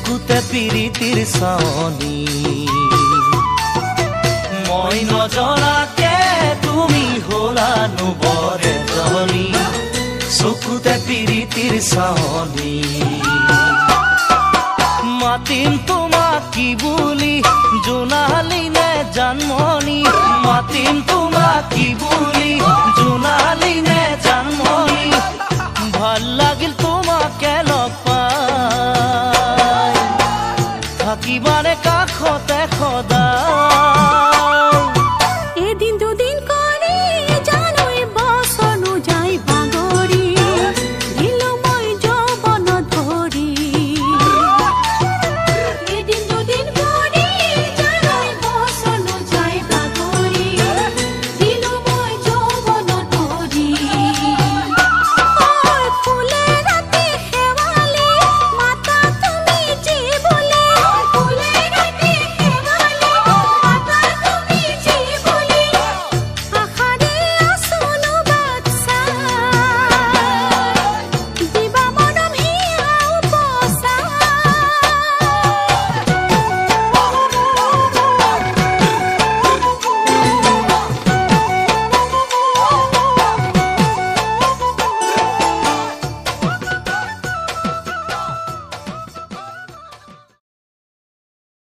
চকুতে পিৰিতিৰ চাৱনি মই নজনাকে তুমি হলানো বৰ এজনী চকুতে পিৰিতিৰ চাৱনি মাতিম তোমাক কি বুলি জোনালী নে জানমণি মাতিম তোমাক কি বুলি জোনালী নে জানমণি ভাল লাগিল তোমাকে লগ পাই থাকিবানে কাষতে